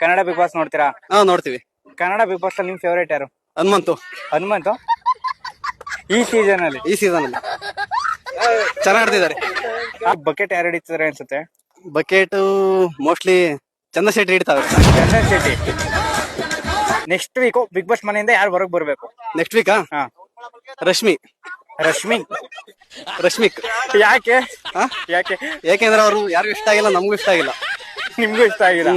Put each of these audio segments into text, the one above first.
Kannada big boss ನೋಡ್ತೀರಾ? ನೋಡ್ತೀವಿ. Kannada big boss ಅಲ್ಲಿ ನಿಮ್ ಫೇವರೇಟ್ ಯಾರು? ಹನುಮಂತು ಈ ಸೀಸನ್ ಅಲ್ಲಿ ಚೆನ್ನಾಗಿ ಆಡ್ತಿದ್ದಾರೆ. ಬಕೆಟ್ ಯಾರು ಹಿಡಿತಾರೆ ಅನ್ಸುತ್ತೆ? ಬಕೆಟ್ ಮೋಸ್ಟ್ಲಿ ಚಂದ್ರಶೆಟ್ಟಿ ಹಿಡಿತಾವೆ. Chandan Shetty. Next week Bigg Boss ಮನೆಯಿಂದ ಯಾರು ಹೊರಗ್ ಬರ್ಬೇಕು? ನೆಕ್ಸ್ಟ್ ವೀಕಾ? ರಶ್ಮಿಕ್. ಯಾಕೆ? ಯಾಕೆಂದ್ರೆ ಅವರು ಯಾರಿಗೂ ಇಷ್ಟ ಆಗಿಲ್ಲ, ನಮಗೂ ಇಷ್ಟ ಆಗಿಲ್ಲ. ನಿಮ್ಗೂ ಇಷ್ಟ ಆಗಿಲ್ಲ?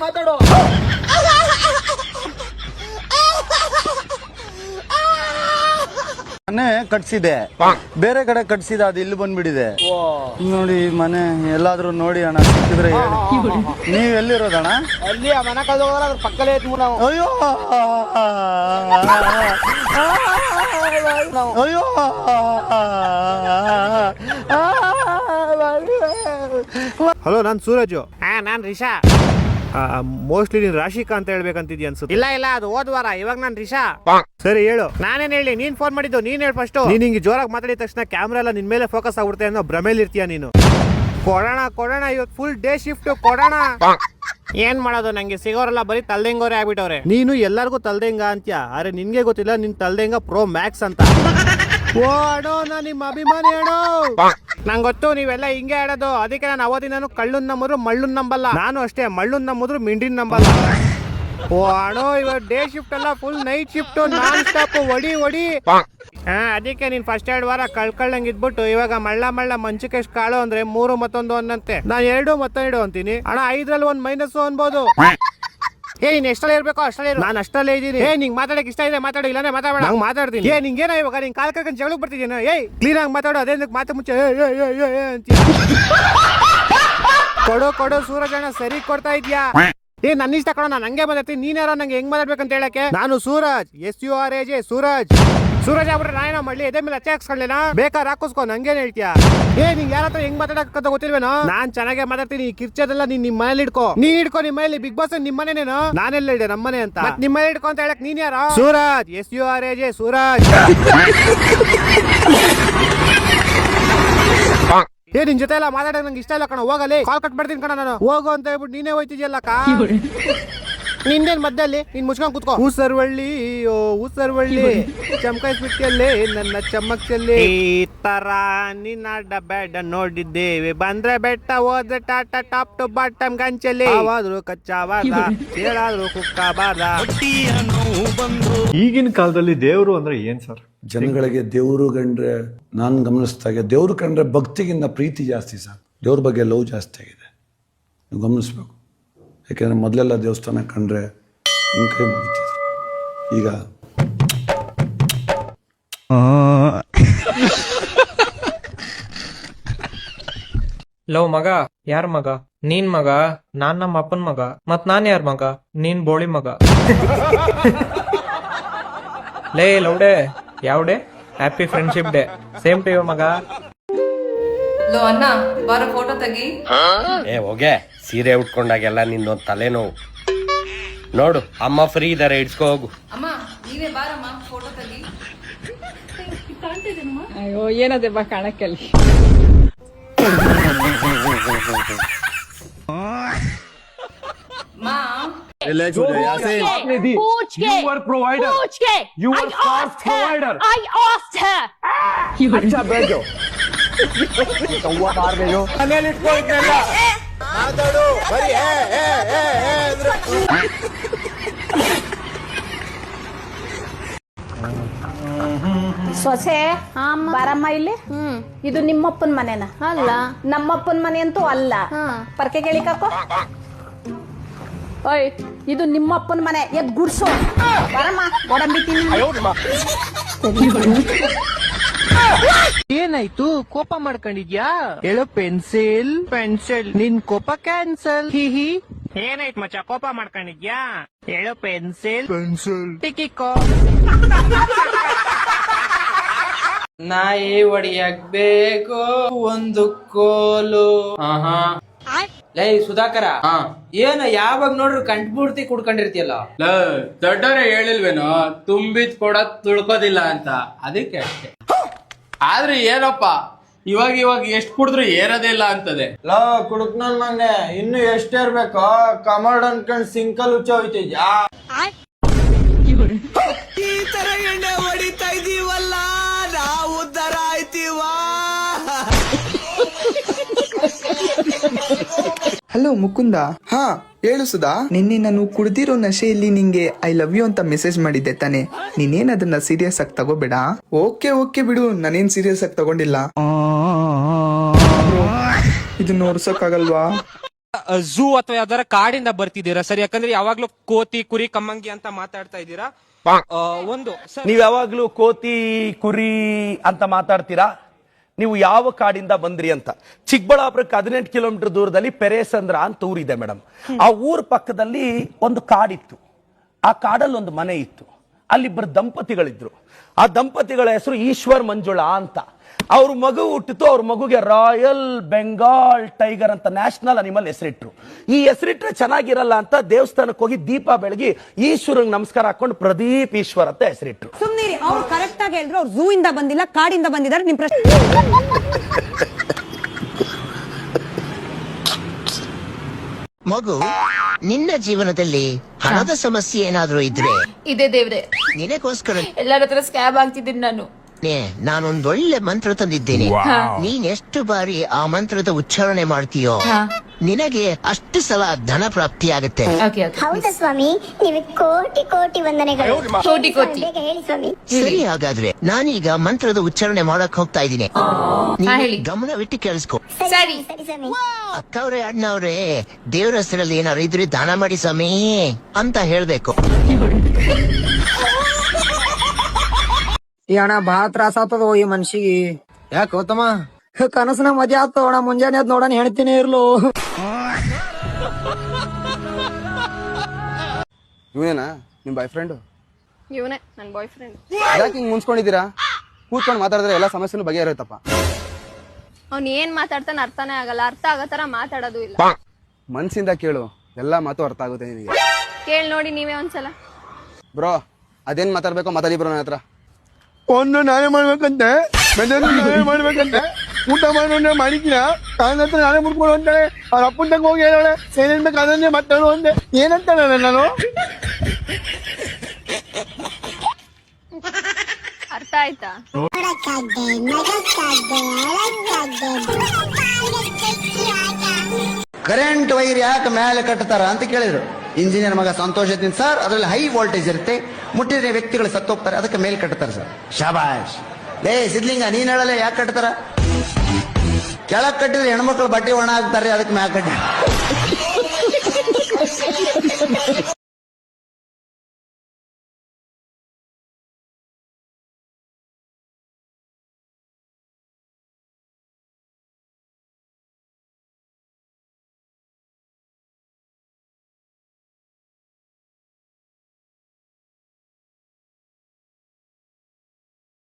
ಮಾತಾಡೋ. ಮನೆ ಕಟ್ಸಿದೆ, ಬೇರೆ ಕಡೆ ಕಟ್ಸಿದೆ, ಅದು ಇಲ್ಲಿ ಬಂದ್ಬಿಟ್ಟಿದೆ ನೋಡಿ. ಮನೆ ಎಲ್ಲಾದ್ರೂ ನೋಡಿ ಅಣ್ಣ, ಸಿಕ್ಕಿದ್ರೆ ನೀವ್ ಎಲ್ಲಿರೋದಣ್ಣ? ಅಲ್ಲಿ ಆ ಮನೆ ಕಳೆದ ಅದ್ರ ಪಕ್ಕಲೇ ಇದ್ವು ನಾವು. ಅಯ್ಯೋ ಅಯ್ಯೋ ಹಲೋ, ನಾನ್ ಸೂರಜು. ನಾನ್ ರಿಷಾ. ಮೋಸ್ಟ್ಲಿ ನೀನ್ ರಾಶಿಕಾ ಅಂತ ಹೇಳ್ಬೇಕಂತಿದ್ಯ ಅನ್ಸುತ್ತೆ. ಇಲ್ಲ ಅದು ಹೋದ್ವಾರ, ಇವಾಗ ನಾನ್ ರಿಷಾ. ಸರಿ ಹೇಳು. ನಾನೇನ್ ಹೇಳಿ, ನೀನ್ ಫೋನ್ ಮಾಡಿದ್ದು, ನೀನ್ ಹೇಳಿ ಫಸ್ಟ್. ನೀನ್ ಹಿಂಗೆ ಜೋರಾಗಿ ಮಾತಾಡಿದ ತಕ್ಷಣ ಕ್ಯಾಮ್ರಾ ಎಲ್ಲ ನಿನ್ ಮೇಲೆ ಫೋಕಸ್ ಆಗ್ಬಿಡುತ್ತೆ ಅನ್ನೋ ಭ್ರಮೇಲಿ ಇರ್ತೀಯ ನೀನು. ಕೊಡೋಣ ಇವತ್ತು ಫುಲ್ ಡೇ ಶಿಫ್ಟ್ ಕೊಡೋಣ. ಏನ್ ಮಾಡೋದು, ನಂಗೆ ಸಿಗೋರೆಲ್ಲ ಬರೀ ತಲ್ದಂಗೋರೆ ಆಗ್ಬಿಟ್ಟವ್ರೆ. ನೀನು ಎಲ್ಲಾರ್ಗು ತಲ್ದೇಂಗ ಅಂತ್ಯ, ಆದ್ರೆ ನಿನ್ಗೆ ಗೊತ್ತಿಲ್ಲ ನಿನ್ ತಲ್ದೇಂಗ ಪ್ರೋ ಮ್ಯಾಕ್ಸ್ ಅಂತ. ಓ ಅಣ್ಣೋ, ನಾ ನಿಮ್ಮ ಅಭಿಮಾನಿ ಅಣ್ಣೋ. ನಂಗೆ ಗೊತ್ತು ನೀವೆಲ್ಲ ಹಿಂಗೆ ಆಡೋದು, ಅದಕ್ಕೆ ನಾನು ಅವತ್ತಿನ ಕಳ್ಳನ್ ನಂಬರು ಮಳ್ಳನ್ ನಂಬಲ್ಲ. ನಾನು ಅಷ್ಟೇ, ಮಳ್ಳನ್ ನಂಬಿದ್ರು ಮಿಂಡಿನ್ ನಂಬಲ್ಲ. ಓ ಅಣ್ಣೋ, ಇವಾಗ ಡೇ ಶಿಫ್ಟ್ ಅಲ್ಲ, full night shift, non stop ಹೊಡಿ. ಅದಕ್ಕೆ ನೀನ್ ಫಸ್ಟ್ 2 ವಾರ ಕಳ್ಕಳ್ಳಂಗ್ ಇದ್ಬಿಟ್ಟು ಇವಾಗ ಮಳ್ಳ ಮಂಚಕ್ಕೆ ಎಷ್ಟು ಕಾಳು ಅಂದ್ರೆ 3 ಮತ್ತೊಂದು ಅನ್ನಂತೆ. ನಾನು 2 ಮತ್ತೊಂದು ಅಂತೀನಿ ಅಣ್ಣ, 5ರಲ್ಲಿ 1 ಮೈನಸ್ ಅನ್ಬೋದು. ನೀನ್ ಎಷ್ಟಲ್ಲೇ ಇರ್ಬೇಕು ಅಷ್ಟಲ್ಲೇ ಇರು. ನಾನು ಅಷ್ಟಲ್ಲೇ ಇದ್ದೀನಿ. ನಿಂಗೆ ಮಾತಾಡಕ್ ಇಷ್ಟ ಇದೆ ಮಾತಾಡಿ, ಇಲ್ಲಾಂದ್ರೆ ಮಾತಾಡ. ನಂಗೆ ಮಾತಾಡ್ತೀನಿ. ನಿಂಗೇನ ಇವಾಗ ನಿನ್ ಕಾಲ್ ಕರ್ಕೊಂಡು ಜಗಳಕ್ಕೆ ಬರ್ತಿದ್ದೀನ? ಕ್ಲೀನ್ ಆಗಿ ಮಾತಾಡೋ, ಅದೇ ಮಾತು ಮುಂಚೆ ಅಂತ ಕೊಡು ಸೂರಜಣ್ಣ, ಸರಿ ಕೊಡ್ತಾ ಇದ್ಯಾ? ನನ್ನ ಇಷ್ಟ ಕೊಡೋ, ನಾನು ಹಂಗೆ ಮಾತಾಡ್ತೀನಿ. ನೀನ್ ಯಾರೋ ನಂಗೆ ಹೆಂಗ್ ಮಾತಾಡ್ಬೇಕಂತ ಹೇಳಕ್ಕೆ? ನಾನು ಸೂರಜ್, SURAJ ಸೂರಜ್. ಸೂರಜ್ ಆಗ್ಬಿಟ್ರೆ ನಾನೇನೋ ಮಾಡ್ಲಿ, ಎದೆ ಮೇಲೆ ಹಚ್ಚೆ ಹಾಕ್ಸ್ಕೊಳ್ಳೇನಾ? ಬೇಕಾದ್ರೆ ಹಾಕಿಸ್ಕೊ, ನಂಗೇನ್ ಹೇಳ್ತೀಯಾ? ನಿಂಗೆ ಯಾರ ಹತ್ರ ಹೆಂಗ್ ಮಾತಾಡಕ್ಕಂತ ಗೊತ್ತಿಲ್ವೇನೋ? ನಾನ್ ಚೆನ್ನಾಗೇ ಮಾತಾಡ್ತೀನಿ. ಈ ಕಿರ್ಚದೆಲ್ಲ ನೀನ್ ನಿಮ್ಮ ಮನೇಲಿ ಇಡ್ಕೋ. ನೀ ಇಡ್ಕೊ ನಿಮ್ಮ ಮನೇಲಿ. ಬಿಗ್ ಬಾಸ್ ನಿಮ್ಮ ಮನೇನೇನೋ? ನಾನೆಲ್ಲ ಇಡೆ ನಮ್ಮನೆ ಅಂತ. ನಿಮ್ಮ ಮನೇಲಿ ಇಡ್ಕೊ ಅಂತ ಹೇಳಕ್ ನೀನ್ ಯಾರೋ? ಸೂರಜ್, SURAJ ಸೂರಜ್. ನಿನ್ ಜೊತೆ ಎಲ್ಲ ಮಾತಾಡಕ್ ನಂಗೆ ಇಷ್ಟ ಇಲ್ಲ ಕಣ, ಹೋಗಲಿ. ಕಾಲ್ ಕಟ್ ಮಾಡ್ತೀನಿ ಕಣ ನಾನು. ಹೋಗು ಅಂತ ಹೇಳ್ಬಿಟ್ಟು ನೀನೇ ಹೋಯ್ತಿದ್ಯಲ್ಲಕ್ಕ. ನಿಂದೇನ್ ಮಧ್ಯದಲ್ಲಿ ನೀನ್ ಮುಚ್ಕೊಂಡ್ ಕುತ್ಕೋ. ಊಸರ್ವಳ್ಳಿ ಚಮಕಾಯಿಸ್ಬಿಟ್ಟಿಯಲ್ಲಿ ನನ್ನ ಚಮ್ಮಕ್ಚಲ್ಲಿ. ಈ ತರ ನಿನ್ನ ಬೇಡ ನೋಡಿದ್ದೇವೆ, ಬಂದ್ರೆ ಬೆಟ್ಟ, ಹೋದ್ರೆ ಟಾಟಾ, ಟಾಪ್ ಟು ಬಾಟಮ್ ಗಂಚಲ್ಲಿ. ಆವಾದ್ರು ಕಚ್ಚಾವಾದ, ಕೇಳಾದ್ರು ಕುಕ್ಕಬಾರ್ದ. ಈಗಿನ ಕಾಲದಲ್ಲಿ ದೇವರು ಅಂದ್ರೆ ಏನ್ ಸರ್? ಜನಗಳಿಗೆ ದೇವರು ಕಂಡ್ರೆ, ನಾನು ಗಮನಿಸ್ದಾಗೆ ದೇವ್ರು ಕಂಡ್ರೆ ಭಕ್ತಿಗಿಂತ ಪ್ರೀತಿ ಜಾಸ್ತಿ ಸರ್. ದೇವ್ರ ಬಗ್ಗೆ ಲವ್ ಜಾಸ್ತಿ ಆಗಿದೆ, ನೀವು ಗಮನಿಸ್ಬೇಕು. ಯಾಕೆಂದರೆ ಮೊದಲೆಲ್ಲ ದೇವಸ್ಥಾನ ಕಂಡ್ರೆ ಹಿಂಗೆ ಕೈ ಮುಗಿತಿದ್ರು, ಈಗ ಲವ್ ಮಗ ಯಾರ ಮಗ? ನೀನ್ ಮಗ, ನಾನ್ ನಮ್ಮ ಅಪ್ಪನ್ ಮಗ. ಮತ್ ನಾನ್ ಯಾರ ಮಗ? ನೀನ್ ಬೋಳಿ ಮಗ. ಲೇ ಲೌಡೆ, ಯಾವ್ಡೆ? Happy friendship day. Same to you ಮಗ. ಲೋ ಅಣ್ಣ, ಬಾರ ಫೋಟೋ ತೆಗಿ. ಹೋಗೆ, ಸೀರೆ ಉಟ್ಕೊಂಡಾಗೆಲ್ಲ ನಿನ್ನೊಂದು ತಲೆನೋವು. ನೋಡು, ಅಮ್ಮ ಫ್ರೀ ಇದಾರೆ, ಇಡ್ಸ್ಕೊ ಹೋಗು. ಅಮ್ಮ ನೀವೇ ಬಾರಮ್ಮ ಫೋಟೋ ತೆಗಿ. ಅಯ್ಯೋ ಏನದೆ ಬಾ ಕಾಣಕ್ಕಲ್ಲಿ. You were provider. You were first provider. I asked her. अच्छा बैठो. कौवा मार भेजो. मनेली इट्को इतनेಲ್ಲ ಮಾತಾಡು ಬರಿ ಅಂದ್ರೆ ಸೊಸೆ ಬಾರಮ್ಮ ಇಲ್ಲಿ. ಇದು ನಿಮ್ಮಪ್ಪನ ಮನೆನ? ಅಲ್ಲ. ನಮ್ಮಪ್ಪನ ಮನೆ ಅಂತೂ ಅಲ್ಲ. ಪರ್ಕೆ ಕೇಳಿಕಾಕೋ. ಓಯ್, ಇದು ನಿಮ್ಮಪ್ಪನ ಮನೆ, ಎದ್ ಗುಡ್ಸು. ಬಾರಮ್ಮ, ಗೋಡಂಬಿತೀನಿ. ಏನಾಯ್ತು, ಕೋಪ ಮಾಡ್ಕೊಂಡಿದ್ಯಾ? ಹೇಳು. ಪೆನ್ಸಿಲ್. ನಿನ್ ಕೋಪ ಕ್ಯಾನ್ಸಲ್. ಹಿ ಏನಾಯ್ತು ಮಚ್ಚ, ಕೋಪ ಮಾಡ್ಕೊಂಡಿದ್ಯಾ? ಹೇಳು. ಪೆನ್ಸಿಲ್. ಟಿಕಿಕೋ. ನಾಯಿ ಹೊಡಿಯಕ್ ಬೇಕು ಒಂದು ಕೋಲು. ಏಯ್ ಸುಧಾಕರ ಏನ ಯಾವಾಗ ನೋಡ್ರು ಕಂಠಪೂರ್ತಿ ಕುಡ್ಕೊಂಡಿರ್ತೀಯಲ್ಲ. ದೊಡ್ಡವರೇ ಹೇಳಿಲ್ವೇನೋ ತುಂಬಿದ್ ಕೂಡ ತುಳ್ಕೋದಿಲ್ಲ ಅಂತ, ಅದಕ್ಕೆ ಅಷ್ಟೇ. ಆದ್ರೆ ಏನಪ್ಪ ಇವಾಗ ಎಷ್ಟ್ ಕುಡಿದ್ರು ಏರೋದೇ ಇಲ್ಲ ಅಂತದೆ. ಕುಡುಕ್ ನನ್ ಮನೆ ಇನ್ನು ಎಷ್ಟೇ ಇರ್ಬೇಕು ಕಮರ್ಡ್ ಅನ್ಕೊಂಡ್ ಸಿಂಕಲ್ ಹುಚ್ಚ ಹೋಯ್ತಿದ್ಯಾ. ಈ ತರ ಎಣ್ಣೆ ಹೊಡಿತಾ ಇದೀವಲ್ಲ ನಾವು ಉದ್ಧಾರ ಆಯ್ತೀವ. ಹಲೋ ಮುಕುಂದ. ಹಾ ಹೇಳು ಸುಧಾ. ನಿನ್ನೆ ನಾನು ಕುಡ್ದಿರೋ ನಶೆಯಲ್ಲಿ ನಿಂಗೆ ಐ ಲವ್ ಯು ಅಂತ ಮೆಸೇಜ್ ಮಾಡಿದ್ದೆ ತಾನೆ. ನೀನೇನ್ ಅದನ್ನ ಸೀರಿಯಸ್ ಆಗಿ ತಗೋಬೇಡ. ಓಕೆ ಬಿಡು, ನಾನೇನ್ ಸೀರಿಯಸ್ ಆಗಿ ತಗೊಂಡಿಲ್ಲ. ಇದನ್ನ ಓಡ್ಸಕ್ಕಾಗಲ್ವಾ? ಝೂ ಅಥವಾ ಯಾವ್ದಾರ ಕಾಡಿಂದ ಬರ್ತಿದ್ದೀರಾ ಸರ್? ಯಾಕಂದ್ರೆ ಯಾವಾಗ್ಲೂ ಕೋತಿ ಕುರಿ ಕಮ್ಮಂಗಿ ಅಂತ ಮಾತಾಡ್ತಾ ಇದ್ದೀರಾ. ನೀವ್ ಯಾವಾಗ್ಲೂ ಕೋತಿ ಕುರಿ ಅಂತ ಮಾತಾಡ್ತೀರಾ. ನೀವು ಯಾವ ಕಾಡಿಂದ ಬಂದ್ರಿ ಅಂತ. ಚಿಕ್ಕಬಳ್ಳಾಪುರಕ್ಕೆ 18 ಕಿಲೋಮೀಟರ್ ದೂರದಲ್ಲಿ ಪೆರೇಸಂದ್ರ ಅಂತ ಊರಿದೆ ಮೇಡಮ್. ಆ ಊರ್ ಪಕ್ಕದಲ್ಲಿ ಒಂದು ಕಾಡಿತ್ತು. ಆ ಕಾಡಲ್ಲಿ ಒಂದು ಮನೆ ಇತ್ತು. ಅಲ್ಲಿಬ್ಬರು ದಂಪತಿಗಳಿದ್ರು. ಆ ದಂಪತಿಗಳ ಹೆಸರು ಈಶ್ವರ್ ಮಂಜುಳಾ ಅಂತ. ಅವ್ರ ಮಗು ಹುಟ್ಟಿತು. ಅವ್ರ ಮಗುಗೆ ರಾಯಲ್ ಬೆಂಗಾಲ್ ಟೈಗರ್ ಅಂತ ನ್ಯಾಷನಲ್ ಅನಿಮಲ್ ಹೆಸರಿಟ್ರು. ಈ ಹೆಸರಿಟ್ರೆ ಚೆನ್ನಾಗಿರಲ್ಲ ಅಂತ ದೇವಸ್ಥಾನಕ್ಕೆ ಹೋಗಿ ದೀಪ ಬೆಳಗಿ ಈಶ್ವರಂಗ್ ನಮಸ್ಕಾರ ಹಾಕೊಂಡು ಪ್ರದೀಪ್ ಈಶ್ವರ್ ಅಂತ ಹೆಸರಿಟ್ರು. ಸುಮ್ನಿರಿ, ಅವ್ರು ಕರೆಕ್ಟ್ ಆಗಿ ಹೇಳಿದ್ರು. ಅವ್ರು ಝೂ ಇಂದ ಬಂದಿಲ್ಲ, ಕಾಡಿಂದ ಬಂದಿದ್ದಾರೆ. ನಿಮ್ ಪ್ರಶ್ನೆ ಮಗು, ನಿನ್ನ ಜೀವನದಲ್ಲಿ ಹಣದ ಸಮಸ್ಯೆ ಏನಾದ್ರೂ ಇದ್ರೆ ಇದೇ ದೇವ್ರೆ, ನಿನಗೋಸ್ಕರ ಎಲ್ಲರ ಹತ್ರ ಸ್ಕ್ಯಾಬ್ ಆಗ್ತಿದ್ದೀನಿ ನಾನು. ನಾನೊಂದೊಳ್ಳೆ ಮಂತ್ರ ತಂದಿದ್ದೇನೆ. ನೀನ್ ಎಷ್ಟು ಬಾರಿ ಆ ಮಂತ್ರದ ಉಚ್ಚಾರಣೆ ಮಾಡ್ತೀಯೋ ನಿನಗೆ ಅಷ್ಟು ಸಲ ಧನ ಪ್ರಾಪ್ತಿ ಆಗುತ್ತೆ. ಹೌದಾ ಸ್ವಾಮಿ? ನೀವು ಕೋಟಿ ಕೋಟಿ ವಂದನೆಗಳು. ಕೋಟಿ ಕೋಟಿ. ಹೇಳಿ ಸ್ವಾಮಿ. ಸರಿ, ಹಾಗಾದ್ರೆ ನಾನೀಗ ಮಂತ್ರದ ಉಚ್ಚಾರಣೆ ಮಾಡಕ್ ಹೋಗ್ತಾ ಇದ್ದೀನಿ. ಹೇಳಿ. ಗಮನವಿಟ್ಟು ಕೇಳಿಸ್ಕೊ. ಸರಿ. ಅಕ್ಕವ್ರೆ ಅಣ್ಣವ್ರೆ, ದೇವ್ರ ಹೆಸರಲ್ಲಿ ಏನಾದ್ರು ಇದ್ರೆ ದಾನ ಮಾಡಿ ಸ್ವಾಮಿ ಅಂತ ಹೇಳ್ಬೇಕು. ಈ ಅಣ್ಣ ಬಾಳ ತ್ರಾಸ ಆಗ್ತದ ಈ ಮನ್ಸಿಗೆ. ಯಾಕೆ ಹೋತಮ್ಮ? ಕನಸನ ಮಜಾ ಆಗ್ತವಣ. ಮುಂಜಾನೆ ಅದ್ ನೋಡೋಣ ಹೇಳ್ತೀನಿ ಇರ್ಲು. ಇವನೇನಾ ನಿಮ್ ಬಾಯ್ ಫ್ರೆಂಡ್? ಇವನೇ ನನ್ ಬಾಯ್ ಫ್ರೆಂಡ್. ಯಾಕೆ ಹಿಂಗ್ ಮುನ್ಸ್ಕೊಂಡಿದ್ದೀರಾ? ಕೂತ್ಕೊಂಡು ಮಾತಾಡಿದ್ರೆ ಎಲ್ಲ ಸಮಸ್ಯೆನೂ ಬಗೆಹರಿಯುತ್ತಪ್ಪ. ಅವ್ನ್ ಏನ್ ಮಾತಾಡ್ತಾನೆ ಅರ್ಥನೇ ಆಗಲ್ಲ. ಅರ್ಥ ಆಗೋ ತರ ಮಾತಾಡೋದು ಇಲ್ಲ. ಮನ್ಸಿಂದ ಕೇಳು, ಎಲ್ಲಾ ಮಾತು ಅರ್ಥ ಆಗುತ್ತೆ ನಿನಗೆ. ಕೇಳ್ ನೋಡಿ ನೀವೇ ಒಂದ್ಸಲ. ಬ್ರೋ, ಅದೇನ್ ಮಾತಾಡ್ಬೇಕೋ ಮಾತಾಡಿ ಬ್ರೋ. ನನ್ನ ಹತ್ರ ಒಂದು ನಾನೇ ಮಾಡ್ಬೇಕಂತೆ, ನಾನೇ ಮಾಡ್ಬೇಕಂತೆ. ಊಟ ಮಾಡೋಣ ಮಾಡಿದ್ನ ಕಾರಣ ಹತ್ರ ನಾನೇ ಮುಡ್ಕೊಂಡು ಅಂತಾಳೆ. ಅವ್ರ ಅಪ್ಪಂದಾಗ ಹೋಗಿ ಹೇಳೋಳೆ ಏನೇನ್ ಬೇಕು ಅದನ್ನೇ ಮಾತಾಡು ಅಂದೆ. ಏನಂತಾಳೆ ನಾನು? ಅರ್ಥ ಆಯ್ತಾ? ಕರೆಂಟ್ ವೈರ್ ಯಾಕೆ ಮೇಲೆ ಕಟ್ತಾರ ಅಂತ ಕೇಳಿದ್ರು. ಇಂಜಿನಿಯರ್ ಮಗ ಸಂತೋಷ ಇದ್ದೀನಿ ಸರ್, ಅದರಲ್ಲಿ ಹೈ ವೋಲ್ಟೇಜ್ ಇರುತ್ತೆ, ಮುಟ್ಟಿದ್ರೆ ವ್ಯಕ್ತಿಗಳು ಸತ್ತೋಗ್ತಾರೆ, ಅದಕ್ಕೆ ಮೇಲೆ ಕಟ್ತಾರೆ ಸರ್. ಶಾಬಾಷ್. ಲೇ ಸಿದ್ಲಿಂಗ, ನೀನ್ ಹೇಳಲ್ಲ ಯಾಕೆ ಕಟ್ತಾರ? ಕೆಳಗ್ ಕಟ್ಟಿದ್ರೆ ಹೆಣ್ಮಕ್ಳು ಬಟ್ಟೆ ಒಣ ಆಗ್ತಾರೆ, ಅದಕ್ಕೆ ಮ್ಯಾಲ ಕಟ್ಟಿ.